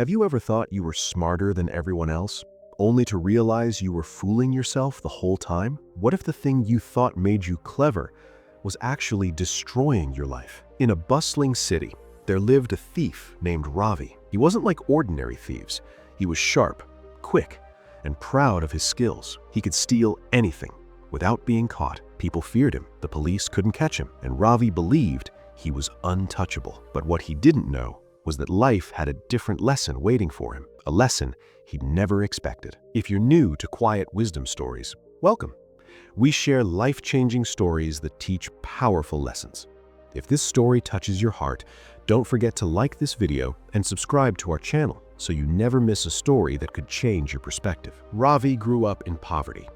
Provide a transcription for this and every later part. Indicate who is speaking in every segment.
Speaker 1: Have you ever thought you were smarter than everyone else, only to realize you were fooling yourself the whole time? What if the thing you thought made you clever was actually destroying your life? In a bustling city, there lived a thief named Ravi. He wasn't like ordinary thieves. He was sharp, quick, and proud of his skills. He could steal anything without being caught. People feared him, the police couldn't catch him, and Ravi believed he was untouchable. But what he didn't know was that life had a different lesson waiting for him, a lesson he'd never expected. If you're new to Quiet Wisdom Stories, welcome. We share life-changing stories that teach powerful lessons. If this story touches your heart, don't forget to like this video and subscribe to our channel so you never miss a story that could change your perspective. Ravi grew up in poverty.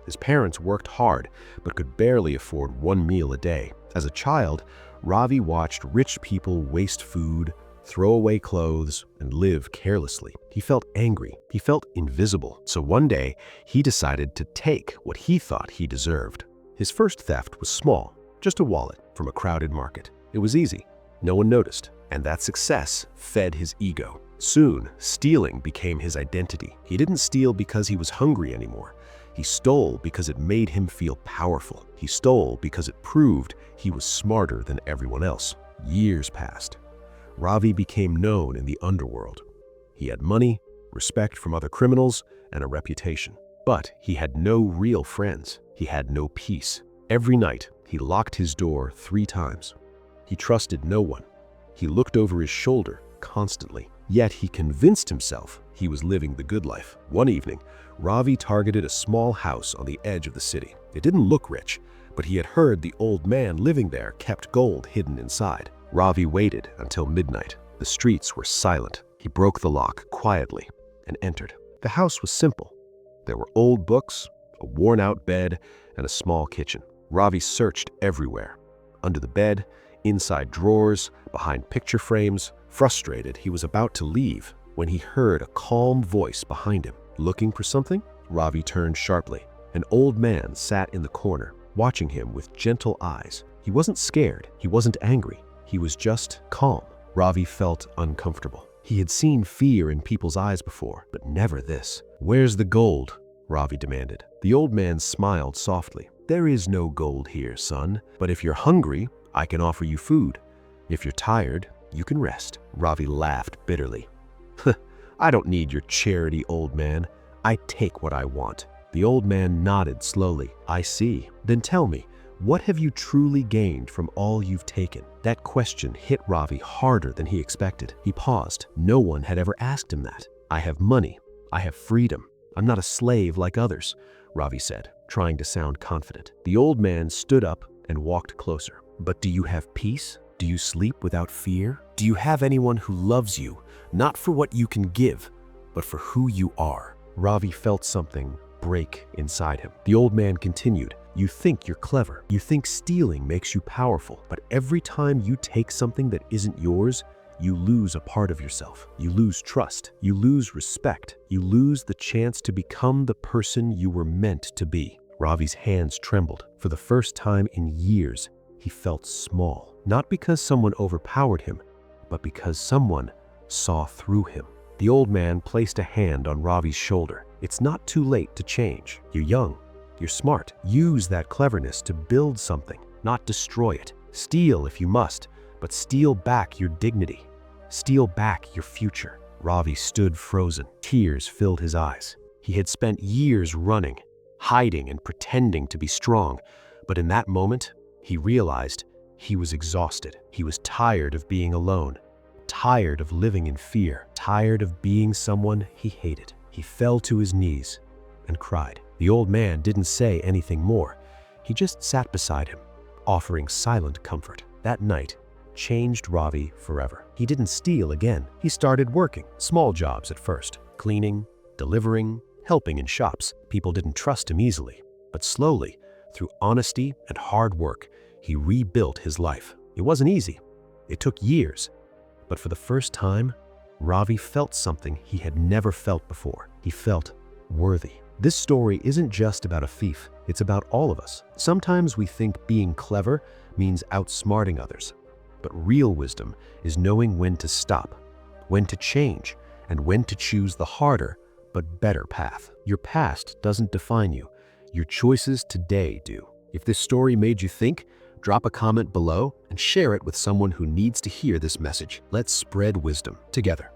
Speaker 1: His parents worked hard but could barely afford one meal a day. As a child, Ravi watched rich people waste food, throw away clothes, and live carelessly. He felt angry. He felt invisible. So one day, he decided to take what he thought he deserved. His first theft was small, just a wallet from a crowded market. It was easy. No one noticed. And that success fed his ego. Soon, stealing became his identity. He didn't steal because he was hungry anymore. He stole because it made him feel powerful. He stole because it proved he was smarter than everyone else. Years passed. Ravi became known in the underworld. He had money, respect from other criminals, and a reputation. But he had no real friends. He had no peace. Every night, he locked his door 3 times. He trusted no one. He looked over his shoulder constantly. Yet he convinced himself he was living the good life. One evening, Ravi targeted a small house on the edge of the city. It didn't look rich, but he had heard the old man living there kept gold hidden inside. Ravi waited until midnight. The streets were silent. He broke the lock quietly and entered. The house was simple. There were old books, a worn-out bed, and a small kitchen. Ravi searched everywhere. Under the bed, inside drawers, behind picture frames. Frustrated, he was about to leave when he heard a calm voice behind him. Looking for something? Ravi turned sharply. An old man sat in the corner, watching him with gentle eyes. He wasn't scared. He wasn't angry. He was just calm. Ravi felt uncomfortable. He had seen fear in people's eyes before, but never this. "Where's the gold?" Ravi demanded. The old man smiled softly. "There is no gold here, son, but if you're hungry, I can offer you food. If you're tired, you can rest." Ravi laughed bitterly. "I don't need your charity, old man. I take what I want." The old man nodded slowly. "I see. Then tell me, what have you truly gained from all you've taken?" That question hit Ravi harder than he expected. He paused. No one had ever asked him that. "I have money. I have freedom. I'm not a slave like others," Ravi said, trying to sound confident. The old man stood up and walked closer. "But do you have peace? Do you sleep without fear? Do you have anyone who loves you, not for what you can give, but for who you are?" Ravi felt something break inside him. The old man continued. "You think you're clever. You think stealing makes you powerful. But every time you take something that isn't yours, you lose a part of yourself. You lose trust. You lose respect. You lose the chance to become the person you were meant to be." Ravi's hands trembled. For the first time in years, he felt small. Not because someone overpowered him, but because someone saw through him. The old man placed a hand on Ravi's shoulder. "It's not too late to change. You're young. You're smart. Use that cleverness to build something, not destroy it. Steal if you must, but steal back your dignity. Steal back your future." Ravi stood frozen. Tears filled his eyes. He had spent years running, hiding and pretending to be strong, but in that moment, he realized he was exhausted. He was tired of being alone, tired of living in fear, tired of being someone he hated. He fell to his knees and cried. The old man didn't say anything more. He just sat beside him, offering silent comfort. That night changed Ravi forever. He didn't steal again. He started working, small jobs at first, cleaning, delivering, helping in shops. People didn't trust him easily, but slowly, through honesty and hard work, he rebuilt his life. It wasn't easy. It took years. But for the first time, Ravi felt something he had never felt before. He felt worthy. This story isn't just about a thief. It's about all of us. Sometimes we think being clever means outsmarting others. But real wisdom is knowing when to stop, when to change, and when to choose the harder but better path. Your past doesn't define you. Your choices today do. If this story made you think, drop a comment below and share it with someone who needs to hear this message. Let's spread wisdom together.